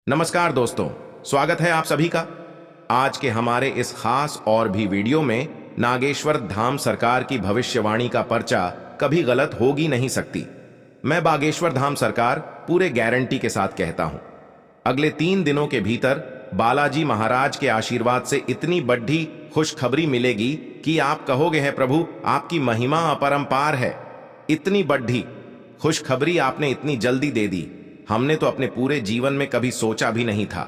नमस्कार दोस्तों, स्वागत है आप सभी का। आज के हमारे इस खास और भी वीडियो में नागेश्वर धाम सरकार की भविष्यवाणी का पर्चा कभी गलत हो ही नहीं सकती। मैं बागेश्वर धाम सरकार पूरे गारंटी के साथ कहता हूं, अगले 3 दिनों के भीतर बालाजी महाराज के आशीर्वाद से इतनी बड़ी खुशखबरी मिलेगी कि आप कहोगे है प्रभु आपकी महिमा अपरंपार है। इतनी बड़ी खुशखबरी आपने इतनी जल्दी दे दी, हमने तो अपने पूरे जीवन में कभी सोचा भी नहीं था।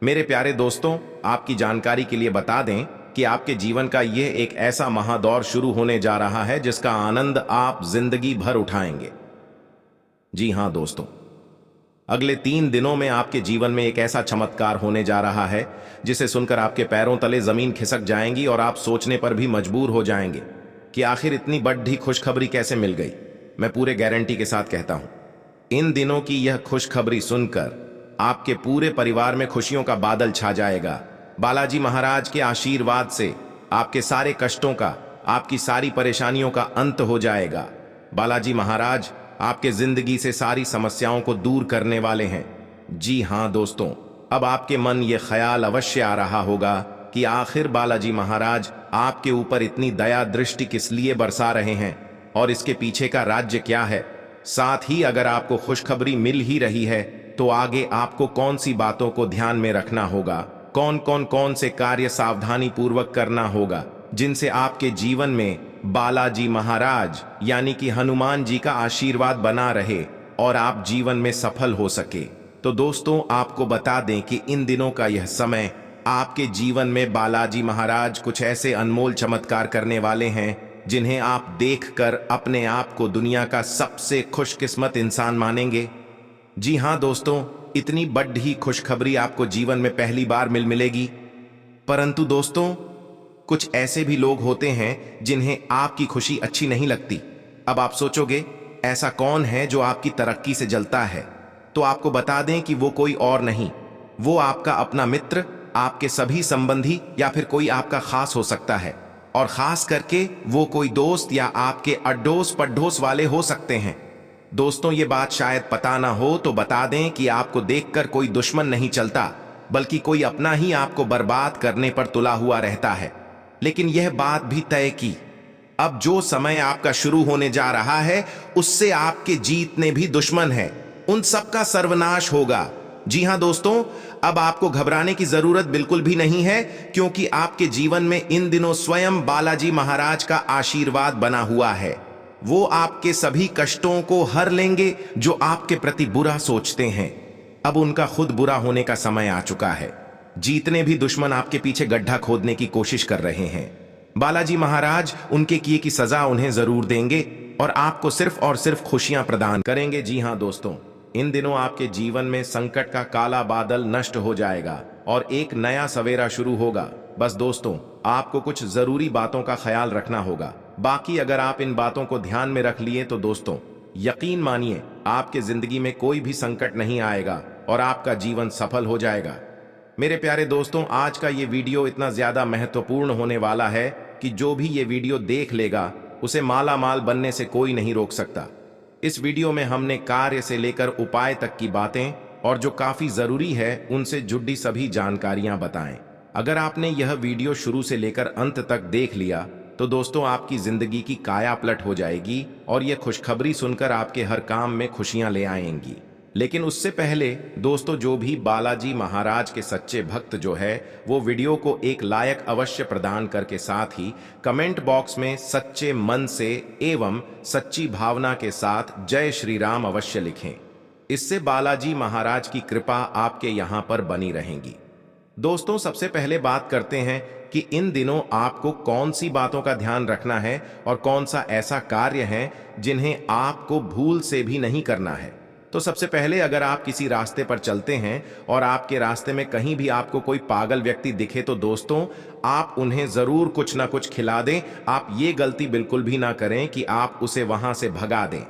मेरे प्यारे दोस्तों, आपकी जानकारी के लिए बता दें कि आपके जीवन का यह एक ऐसा महादौर शुरू होने जा रहा है जिसका आनंद आप जिंदगी भर उठाएंगे। जी हां दोस्तों, अगले 3 दिनों में आपके जीवन में एक ऐसा चमत्कार होने जा रहा है जिसे सुनकर आपके पैरों तले जमीन खिसक जाएंगी और आप सोचने पर भी मजबूर हो जाएंगे कि आखिर इतनी बड़ी खुशखबरी कैसे मिल गई। मैं पूरे गारंटी के साथ कहता हूं, इन दिनों की यह खुशखबरी सुनकर आपके पूरे परिवार में खुशियों का बादल छा जाएगा। बालाजी महाराज के आशीर्वाद से आपके सारे कष्टों का, आपकी सारी परेशानियों का अंत हो जाएगा। बालाजी महाराज आपके जिंदगी से सारी समस्याओं को दूर करने वाले हैं। जी हां दोस्तों, अब आपके मन ये ख्याल अवश्य आ रहा होगा कि आखिर बालाजी महाराज आपके ऊपर इतनी दया दृष्टि किस लिए बरसा रहे हैं और इसके पीछे का राज्य क्या है। साथ ही अगर आपको खुशखबरी मिल ही रही है तो आगे आपको कौन सी बातों को ध्यान में रखना होगा, कौन से कार्य सावधानी पूर्वक करना होगा जिनसे आपके जीवन में बालाजी महाराज यानी कि हनुमान जी का आशीर्वाद बना रहे और आप जीवन में सफल हो सके। तो दोस्तों, आपको बता दें कि इन दिनों का यह समय आपके जीवन में बालाजी महाराज कुछ ऐसे अनमोल चमत्कार करने वाले हैं जिन्हें आप देखकर अपने आप को दुनिया का सबसे खुशकिस्मत इंसान मानेंगे। जी हां दोस्तों, इतनी बड़ी खुशखबरी आपको जीवन में पहली बार मिलेगी। परंतु दोस्तों, कुछ ऐसे भी लोग होते हैं जिन्हें आपकी खुशी अच्छी नहीं लगती। अब आप सोचोगे ऐसा कौन है जो आपकी तरक्की से जलता है, तो आपको बता दें कि वो कोई और नहीं, वो आपका अपना मित्र, आपके सभी संबंधी या फिर कोई आपका खास हो सकता है। और खास करके वो कोई दोस्त या आपके अड्डोस पड्डोस वाले हो सकते हैं। दोस्तों, ये बात शायद पता ना हो तो बता दें कि आपको देखकर कोई दुश्मन नहीं चलता, बल्कि कोई अपना ही आपको बर्बाद करने पर तुला हुआ रहता है। लेकिन यह बात भी तय की, अब जो समय आपका शुरू होने जा रहा है उससे आपके जीतने भी दुश्मन हैं, उन सबका सर्वनाश होगा। जी हां दोस्तों, अब आपको घबराने की जरूरत बिल्कुल भी नहीं है, क्योंकि आपके जीवन में इन दिनों स्वयं बालाजी महाराज का आशीर्वाद बना हुआ है। वो आपके सभी कष्टों को हर लेंगे जो आपके प्रति बुरा सोचते हैं। अब उनका खुद बुरा होने का समय आ चुका है। जितने भी दुश्मन आपके पीछे गड्ढा खोदने की कोशिश कर रहे हैं, बालाजी महाराज उनके किए की सजा उन्हें जरूर देंगे और आपको सिर्फ और सिर्फ खुशियां प्रदान करेंगे। जी हां दोस्तों, इन दिनों आपके जीवन में संकट का काला बादल नष्ट हो जाएगा और एक नया सवेरा शुरू होगा। बस दोस्तों, आपको कुछ जरूरी बातों का ख्याल रखना होगा। बाकी अगर आप इन बातों को ध्यान में रख लिए तो दोस्तों, यकीन मानिए आपके जिंदगी में कोई भी संकट नहीं आएगा और आपका जीवन सफल हो जाएगा। मेरे प्यारे दोस्तों, आज का ये वीडियो इतना ज्यादा महत्वपूर्ण होने वाला है कि जो भी ये वीडियो देख लेगा उसे माला माल बनने से कोई नहीं रोक सकता। इस वीडियो में हमने कार्य से लेकर उपाय तक की बातें और जो काफी जरूरी है उनसे जुड़ी सभी जानकारियां बताएं। अगर आपने यह वीडियो शुरू से लेकर अंत तक देख लिया तो दोस्तों, आपकी जिंदगी की काया पलट हो जाएगी और यह खुशखबरी सुनकर आपके हर काम में खुशियां ले आएंगी। लेकिन उससे पहले दोस्तों, जो भी बालाजी महाराज के सच्चे भक्त जो है वो वीडियो को एक लायक अवश्य प्रदान करके साथ ही कमेंट बॉक्स में सच्चे मन से एवं सच्ची भावना के साथ जय श्री राम अवश्य लिखें। इससे बालाजी महाराज की कृपा आपके यहां पर बनी रहेगी। दोस्तों, सबसे पहले बात करते हैं कि इन दिनों आपको कौन सी बातों का ध्यान रखना है और कौन सा ऐसा कार्य है जिन्हें आपको भूल से भी नहीं करना है। तो सबसे पहले, अगर आप किसी रास्ते पर चलते हैं और आपके रास्ते में कहीं भी आपको कोई पागल व्यक्ति दिखे तो दोस्तों, आप उन्हें जरूर कुछ ना कुछ खिला दें। आप ये गलती बिल्कुल भी ना करें कि आप उसे वहां से भगा दें,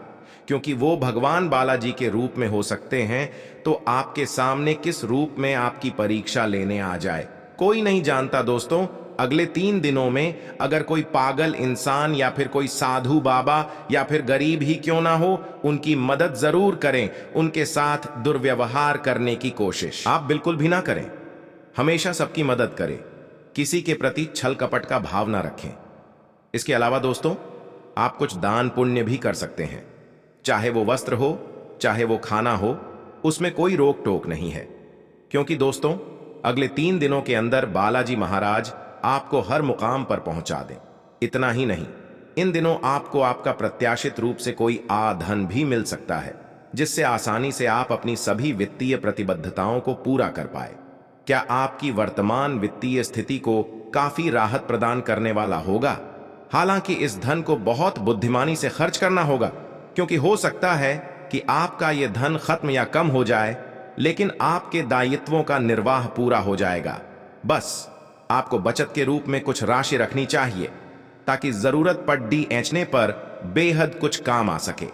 क्योंकि वो भगवान बालाजी के रूप में हो सकते हैं। तो आपके सामने किस रूप में आपकी परीक्षा लेने आ जाए कोई नहीं जानता दोस्तों। अगले 3 दिनों में अगर कोई पागल इंसान या फिर कोई साधु बाबा या फिर गरीब ही क्यों ना हो, उनकी मदद जरूर करें। उनके साथ दुर्व्यवहार करने की कोशिश आप बिल्कुल भी ना करें। हमेशा सबकी मदद करें, किसी के प्रति छल कपट का भाव ना रखें। इसके अलावा दोस्तों, आप कुछ दान पुण्य भी कर सकते हैं, चाहे वो वस्त्र हो, चाहे वो खाना हो, उसमें कोई रोक टोक नहीं है। क्योंकि दोस्तों, अगले 3 दिनों के अंदर बालाजी महाराज आपको हर मुकाम पर पहुंचा दें। इतना ही नहीं, इन दिनों आपको आपका प्रत्याशित रूप से कोई धन भी मिल सकता है, जिससे आसानी से आप अपनी सभी वित्तीय प्रतिबद्धताओं को पूरा कर पाए। क्या आपकी वर्तमान वित्तीय स्थिति को काफी राहत प्रदान करने वाला होगा। हालांकि इस धन को बहुत बुद्धिमानी से खर्च करना होगा, क्योंकि हो सकता है कि आपका यह धन खत्म या कम हो जाए, लेकिन आपके दायित्वों का निर्वाह पूरा हो जाएगा। बस आपको बचत के रूप में कुछ राशि रखनी चाहिए, ताकि जरूरत पड़ने पर बेहद कुछ काम आ सके।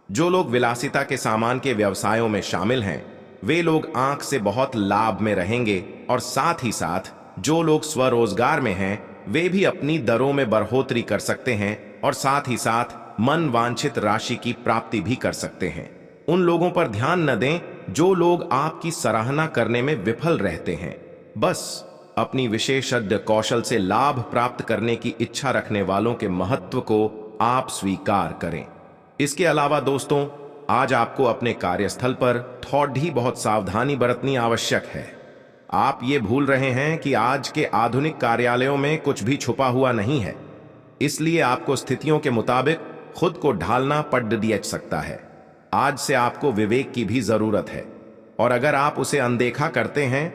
जो लोग विलासिता के सामान के व्यवसायों में शामिल हैं, वे लोग आंख से बहुत लाभ में रहेंगे, और साथ ही साथ जो लोग स्वरोजगार में हैं, वे भी अपनी दरों में बढ़ोतरी कर सकते हैं, और साथ ही साथ मन वांछित राशि की प्राप्ति भी कर सकते हैं। उन लोगों पर ध्यान न दें जो लोग आपकी सराहना करने में विफल रहते हैं। बस अपनी विशेषज्ञ कौशल से लाभ प्राप्त करने की इच्छा रखने वालों के महत्व को आप स्वीकार करें। इसके अलावा दोस्तों, आज आपको अपने कार्यस्थल पर थोड़ी बहुत सावधानी बरतनी आवश्यक है। आप ये भूल रहे हैं कि आज के आधुनिक कार्यालयों में कुछ भी छुपा हुआ नहीं है, इसलिए आपको स्थितियों के मुताबिक खुद को ढालना पड़ दिया सकता है। आज से आपको विवेक की भी जरूरत है, और अगर आप उसे अनदेखा करते हैं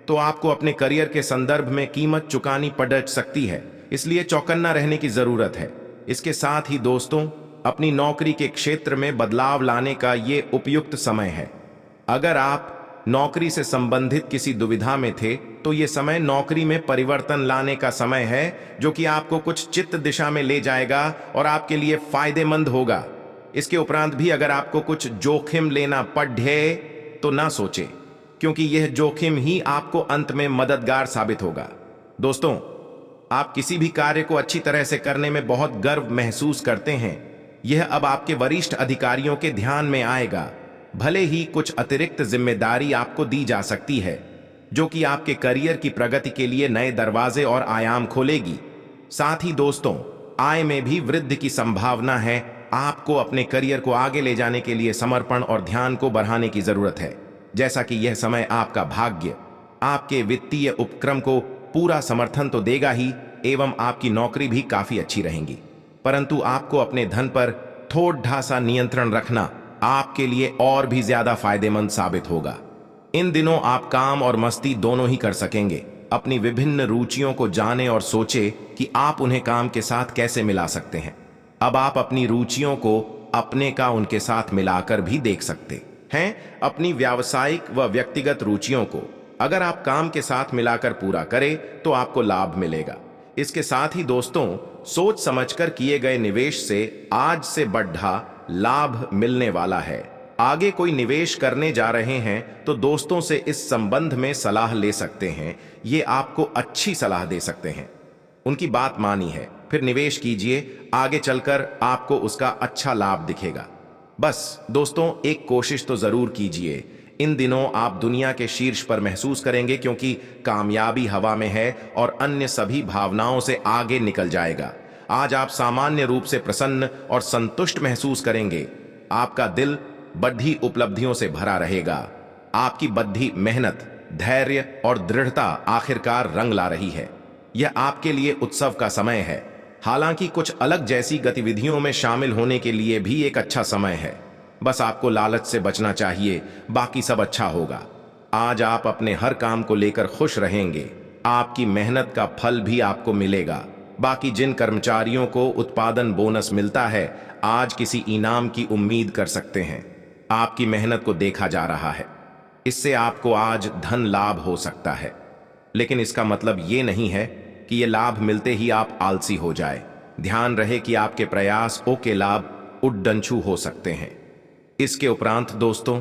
तो आपको अपने करियर के संदर्भ में कीमत चुकानी पड़ सकती है। इसलिए चौकन्ना रहने की जरूरत है। इसके साथ ही दोस्तों, अपनी नौकरी के क्षेत्र में बदलाव लाने का ये उपयुक्त समय है। अगर आप नौकरी से संबंधित किसी दुविधा में थे, तो ये समय नौकरी में परिवर्तन लाने का समय है, जो कि आपको कुछ चित्त दिशा में ले जाएगा और आपके लिए फायदेमंद होगा। इसके उपरांत भी अगर आपको कुछ जोखिम लेना पड़े तो ना सोचे, क्योंकि यह जोखिम ही आपको अंत में मददगार साबित होगा। दोस्तों, आप किसी भी कार्य को अच्छी तरह से करने में बहुत गर्व महसूस करते हैं। यह अब आपके वरिष्ठ अधिकारियों के ध्यान में आएगा। भले ही कुछ अतिरिक्त जिम्मेदारी आपको दी जा सकती है, जो कि आपके करियर की प्रगति के लिए नए दरवाजे और आयाम खोलेगी। साथ ही दोस्तों, आय में भी वृद्धि की संभावना है। आपको अपने करियर को आगे ले जाने के लिए समर्पण और ध्यान को बढ़ाने की जरूरत है। जैसा कि यह समय आपका भाग्य आपके वित्तीय उपक्रम को पूरा समर्थन तो देगा ही, एवं आपकी नौकरी भी काफी अच्छी रहेगी, परंतु आपको अपने धन पर थोड़ा सा नियंत्रण रखना आपके लिए और भी ज्यादा फायदेमंद साबित होगा। इन दिनों आप काम और मस्ती दोनों ही कर सकेंगे। अपनी विभिन्न रुचियों को जाने और सोचे कि आप उन्हें काम के साथ कैसे मिला सकते हैं। अब आप अपनी रुचियों को अपने का उनके साथ मिलाकर भी देख सकते हैं। अपनी व्यावसायिक व व्यक्तिगत रुचियों को अगर आप काम के साथ मिलाकर पूरा करें तो आपको लाभ मिलेगा। इसके साथ ही दोस्तों, सोच समझकर किए गए निवेश से आज से बढ़ा लाभ मिलने वाला है। आगे कोई निवेश करने जा रहे हैं तो दोस्तों से इस संबंध में सलाह ले सकते हैं। ये आपको अच्छी सलाह दे सकते हैं, उनकी बात मानी है, फिर निवेश कीजिए। आगे चलकर आपको उसका अच्छा लाभ दिखेगा। बस दोस्तों, एक कोशिश तो जरूर कीजिए। इन दिनों आप दुनिया के शीर्ष पर महसूस करेंगे, क्योंकि कामयाबी हवा में है और अन्य सभी भावनाओं से आगे निकल जाएगा। आज आप सामान्य रूप से प्रसन्न और संतुष्ट महसूस करेंगे। आपका दिल बढ़ी उपलब्धियों से भरा रहेगा। आपकी बढ़ी मेहनत, धैर्य और दृढ़ता आखिरकार रंग ला रही है। यह आपके लिए उत्सव का समय है। हालांकि कुछ अलग जैसी गतिविधियों में शामिल होने के लिए भी एक अच्छा समय है। बस आपको लालच से बचना चाहिए, बाकी सब अच्छा होगा। आज आप अपने हर काम को लेकर खुश रहेंगे। आपकी मेहनत का फल भी आपको मिलेगा। बाकी जिन कर्मचारियों को उत्पादन बोनस मिलता है, आज किसी इनाम की उम्मीद कर सकते हैं। आपकी मेहनत को देखा जा रहा है, इससे आपको आज धन लाभ हो सकता है। लेकिन इसका मतलब ये नहीं है कि ये लाभ मिलते ही आप आलसी हो जाए। ध्यान रहे कि आपके प्रयासों के लाभ उड्डंचू हो सकते हैं। इसके उपरांत दोस्तों,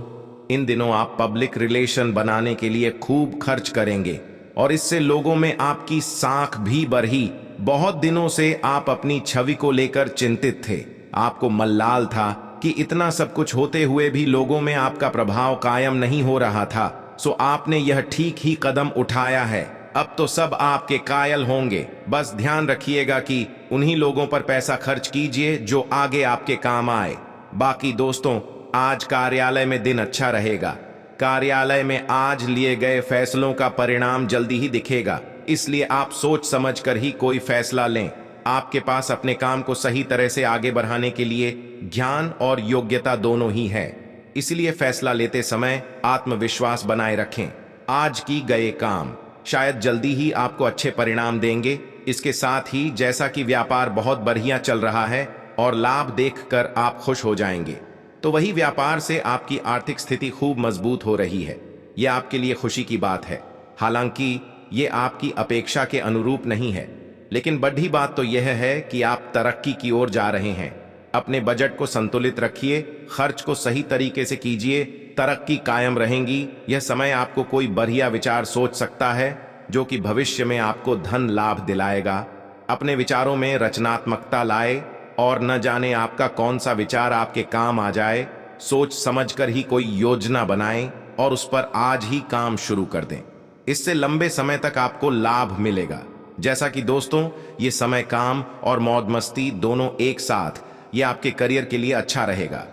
इन दिनों आप पब्लिक रिलेशन बनाने के लिए खूब खर्च करेंगे। और इससे लोगों में आपकी साख भी बढ़ी। बहुत दिनों से आप अपनी छवि को लेकर चिंतित थे। आपको मल्लाल था कि इतना सब कुछ होते हुए भी लोगों में आपका प्रभाव कायम नहीं हो रहा था। सो आपने यह ठीक ही कदम उठाया है। अब तो सब आपके कायल होंगे। बस ध्यान रखिएगा कि उन्हीं लोगों पर पैसा खर्च कीजिए जो आगे आपके काम आए। बाकी दोस्तों, आज कार्यालय में दिन अच्छा रहेगा। कार्यालय में आज लिए गए फैसलों का परिणाम जल्दी ही दिखेगा, इसलिए आप सोच समझ कर ही कोई फैसला लें। आपके पास अपने काम को सही तरह से आगे बढ़ाने के लिए ज्ञान और योग्यता दोनों ही है, इसलिए फैसला लेते समय आत्मविश्वास बनाए रखें। आज की गए काम शायद जल्दी ही आपको अच्छे परिणाम देंगे। इसके साथ ही जैसा कि व्यापार बहुत बढ़िया चल रहा है और लाभ देखकर आप खुश हो जाएंगे, तो वही व्यापार से आपकी आर्थिक स्थिति खूब मजबूत हो रही है। यह आपके लिए खुशी की बात है। हालांकि ये आपकी अपेक्षा के अनुरूप नहीं है, लेकिन बड़ी बात तो यह है कि आप तरक्की की ओर जा रहे हैं। अपने बजट को संतुलित रखिए, खर्च को सही तरीके से कीजिए, तरक्की कायम रहेंगी। यह समय आपको कोई बढ़िया विचार सोच सकता है जो कि भविष्य में आपको धन लाभ दिलाएगा। अपने विचारों में रचनात्मकता लाए और न जाने आपका कौन सा विचार आपके काम आ जाए। सोच समझकर ही कोई योजना बनाएं और उस पर आज ही काम शुरू कर दें। इससे लंबे समय तक आपको लाभ मिलेगा। जैसा कि दोस्तों, ये समय काम और मौज मस्ती दोनों एक साथ, ये आपके करियर के लिए अच्छा रहेगा।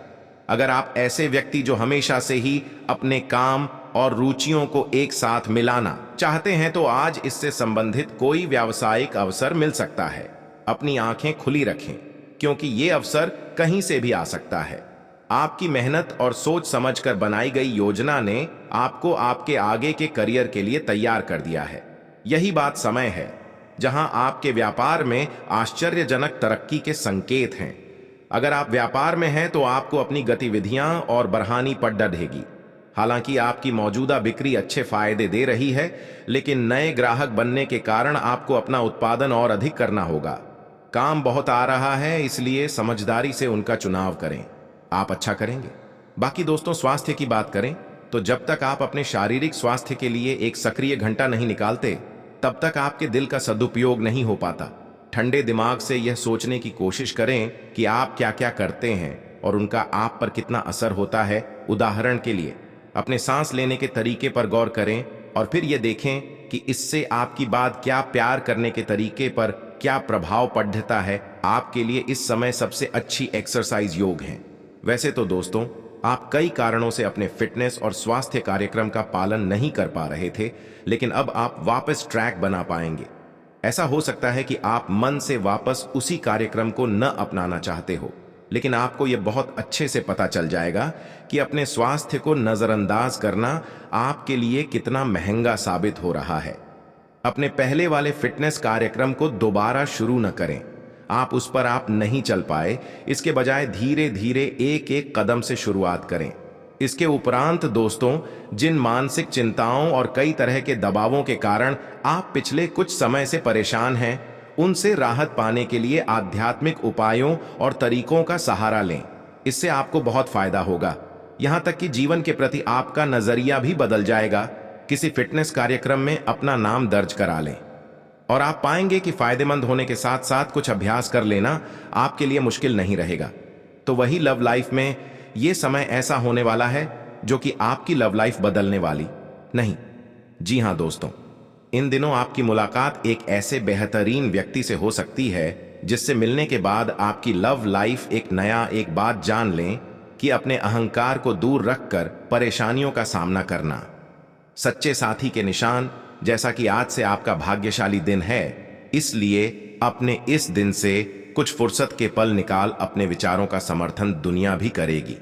अगर आप ऐसे व्यक्ति जो हमेशा से ही अपने काम और रुचियों को एक साथ मिलाना चाहते हैं, तो आज इससे संबंधित कोई व्यावसायिक अवसर मिल सकता है। अपनी आंखें खुली रखें, क्योंकि ये अवसर कहीं से भी आ सकता है। आपकी मेहनत और सोच समझकर बनाई गई योजना ने आपको आपके आगे के करियर के लिए तैयार कर दिया है। यही बात समय है जहां आपके व्यापार में आश्चर्यजनक तरक्की के संकेत हैं। अगर आप व्यापार में हैं तो आपको अपनी गतिविधियां और बढ़ानी पड़ रहेगी। हालांकि आपकी मौजूदा बिक्री अच्छे फायदे दे रही है, लेकिन नए ग्राहक बनने के कारण आपको अपना उत्पादन और अधिक करना होगा। काम बहुत आ रहा है, इसलिए समझदारी से उनका चुनाव करें। आप अच्छा करेंगे। बाकी दोस्तों, स्वास्थ्य की बात करें तो जब तक आप अपने शारीरिक स्वास्थ्य के लिए एक सक्रिय घंटा नहीं निकालते, तब तक आपके दिल का सदुपयोग नहीं हो पाता। ठंडे दिमाग से यह सोचने की कोशिश करें कि आप क्या क्या करते हैं और उनका आप पर कितना असर होता है। उदाहरण के लिए, अपने सांस लेने के तरीके पर गौर करें और फिर यह देखें कि इससे आपकी बात क्या प्यार करने के तरीके पर क्या प्रभाव पड़ता है। आपके लिए इस समय सबसे अच्छी एक्सरसाइज योग है। वैसे तो दोस्तों, आप कई कारणों से अपने फिटनेस और स्वास्थ्य कार्यक्रम का पालन नहीं कर पा रहे थे, लेकिन अब आप वापस ट्रैक बना पाएंगे। ऐसा हो सकता है कि आप मन से वापस उसी कार्यक्रम को न अपनाना चाहते हो, लेकिन आपको यह बहुत अच्छे से पता चल जाएगा कि अपने स्वास्थ्य को नजरअंदाज करना आपके लिए कितना महंगा साबित हो रहा है। अपने पहले वाले फिटनेस कार्यक्रम को दोबारा शुरू न करें। आप उस पर आप नहीं चल पाए, इसके बजाय धीरे धीरे एक एक कदम से शुरुआत करें। इसके उपरांत दोस्तों, जिन मानसिक चिंताओं और कई तरह के दबावों के कारण आप पिछले कुछ समय से परेशान हैं, उनसे राहत पाने के लिए आध्यात्मिक उपायों और तरीकों का सहारा लें। इससे आपको बहुत फायदा होगा। यहां तक कि जीवन के प्रति आपका नजरिया भी बदल जाएगा। किसी फिटनेस कार्यक्रम में अपना नाम दर्ज करा लें और आप पाएंगे कि फायदेमंद होने के साथ साथ कुछ अभ्यास कर लेना आपके लिए मुश्किल नहीं रहेगा। तो वही लव लाइफ में ये समय ऐसा होने वाला है जो कि आपकी लव लाइफ बदलने वाली नहीं। जी हां दोस्तों, इन दिनों आपकी मुलाकात एक ऐसे बेहतरीन व्यक्ति से हो सकती है जिससे मिलने के बाद आपकी लव लाइफ एक बात जान लें कि अपने अहंकार को दूर रखकर परेशानियों का सामना करना। सच्चे साथी के निशान, जैसा कि आज से आपका भाग्यशाली दिन है, इसलिए अपने इस दिन से कुछ फुर्सत के पल निकाल अपने विचारों का समर्थन दुनिया भी करेगी।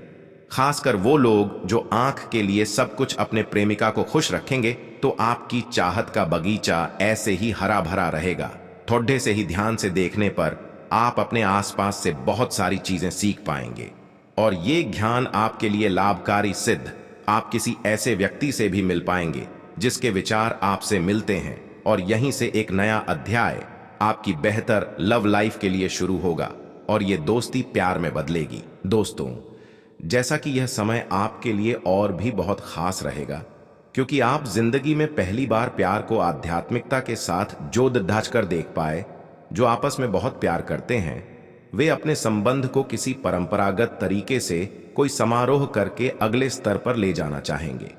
खासकर वो लोग जो आंख के लिए सब कुछ अपने प्रेमिका को खुश रखेंगे, तो आपकी चाहत का बगीचा ऐसे ही हरा भरा रहेगा। थोड़े से ही ध्यान से देखने पर आप अपने आसपास से बहुत सारी चीजें सीख पाएंगे और ये ज्ञान आपके लिए लाभकारी सिद्ध। आप किसी ऐसे व्यक्ति से भी मिल पाएंगे जिसके विचार आपसे मिलते हैं और यहीं से एक नया अध्याय आपकी बेहतर लव लाइफ के लिए शुरू होगा और ये दोस्ती प्यार में बदलेगी। दोस्तों, जैसा कि यह समय आपके लिए और भी बहुत खास रहेगा, क्योंकि आप जिंदगी में पहली बार प्यार को आध्यात्मिकता के साथ जोड़ ढांच कर देख पाए। जो आपस में बहुत प्यार करते हैं वे अपने संबंध को किसी परंपरागत तरीके से कोई समारोह करके अगले स्तर पर ले जाना चाहेंगे।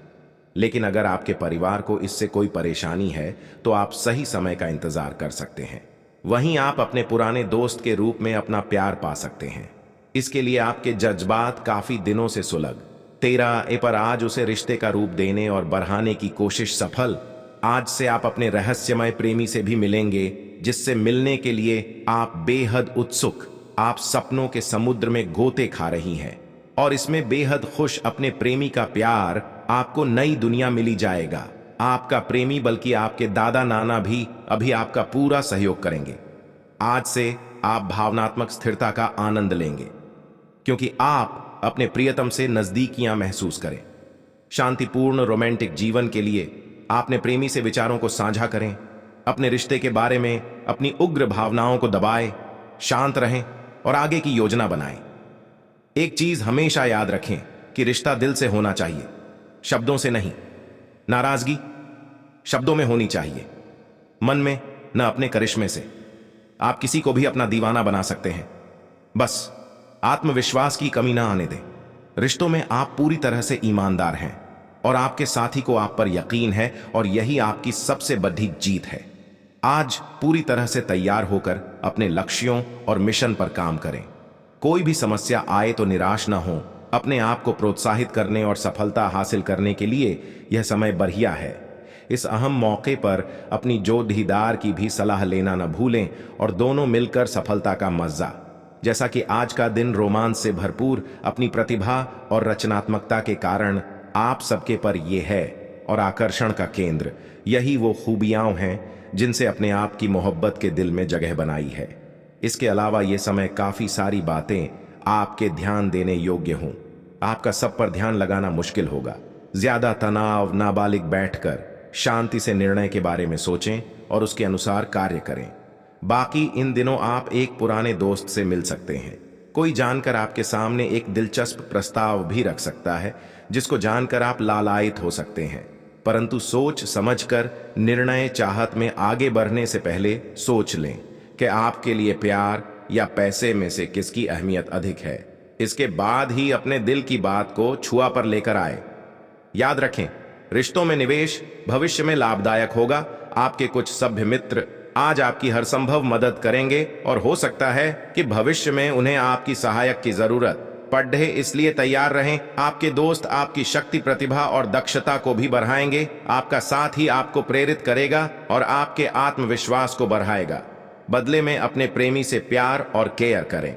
लेकिन अगर आपके परिवार को इससे कोई परेशानी है तो आप सही समय का इंतजार कर सकते हैं। वहीं आप अपने पुराने दोस्त के रूप में अपना प्यार पा सकते हैं। इसके लिए आपके जज्बात काफी दिनों से सुलग 13 पर आज उसे रिश्ते का रूप देने और बढ़ाने की कोशिश सफल। आज से आप अपने रहस्यमय प्रेमी से भी मिलेंगे, जिससे मिलने के लिए आप बेहद उत्सुक। आप सपनों के समुद्र में गोते खा रही हैं और इसमें बेहद खुश। अपने प्रेमी का प्यार आपको नई दुनिया मिली जाएगा। आपका प्रेमी बल्कि आपके दादा नाना भी अभी आपका पूरा सहयोग करेंगे। आज से आप भावनात्मक स्थिरता का आनंद लेंगे, क्योंकि आप अपने प्रियतम से नजदीकियां महसूस करें। शांतिपूर्ण रोमांटिक जीवन के लिए अपने प्रेमी से विचारों को साझा करें। अपने रिश्ते के बारे में अपनी उग्र भावनाओं को दबाएं, शांत रहें और आगे की योजना बनाएं। एक चीज हमेशा याद रखें कि रिश्ता दिल से होना चाहिए, शब्दों से नहीं। नाराजगी शब्दों में होनी चाहिए, मन में, न अपने करिश्मे से। आप किसी को भी अपना दीवाना बना सकते हैं, बस आत्मविश्वास की कमी ना आने दें। रिश्तों में आप पूरी तरह से ईमानदार हैं और आपके साथी को आप पर यकीन है, और यही आपकी सबसे बड़ी जीत है। आज पूरी तरह से तैयार होकर अपने लक्ष्यों और मिशन पर काम करें। कोई भी समस्या आए तो निराश ना हो। अपने आप को प्रोत्साहित करने और सफलता हासिल करने के लिए यह समय बढ़िया है। इस अहम मौके पर अपनी जोड़ीदार की भी सलाह लेना न भूलें और दोनों मिलकर सफलता का मजा। जैसा कि आज का दिन रोमांच से भरपूर अपनी प्रतिभा और रचनात्मकता के कारण आप सबके पर यह है और आकर्षण का केंद्र। यही वो खूबियां हैं जिनसे अपने आप की मोहब्बत के दिल में जगह बनाई है। इसके अलावा ये समय काफी सारी बातें आपके ध्यान देने योग्य हों। आपका सब पर ध्यान लगाना मुश्किल होगा। ज्यादा तनाव नाबालिग बैठकर शांति से निर्णय के बारे में सोचें और उसके अनुसार कार्य करें। बाकी इन दिनों आप एक पुराने दोस्त से मिल सकते हैं। कोई जानकर आपके सामने एक दिलचस्प प्रस्ताव भी रख सकता है, जिसको जानकर आप लालायित हो सकते हैं। परंतु सोच समझकर निर्णय चाहत में आगे बढ़ने से पहले सोच लें कि आपके लिए प्यार या पैसे में से किसकी अहमियत अधिक है। इसके बाद ही अपने दिल की बात को छुआ पर लेकर आए। याद रखें, रिश्तों में निवेश भविष्य में लाभदायक होगा। आपके कुछ सभ्य मित्र आज आपकी हर संभव मदद करेंगे और हो सकता है कि भविष्य में उन्हें आपकी सहायक की जरूरत पड़े, इसलिए तैयार रहें। आपके दोस्त आपकी शक्ति, प्रतिभा और दक्षता को भी बढ़ाएंगे। आपका साथ ही आपको प्रेरित करेगा और आपके आत्मविश्वास को बढ़ाएगा। बदले में अपने प्रेमी से प्यार और केयर करें।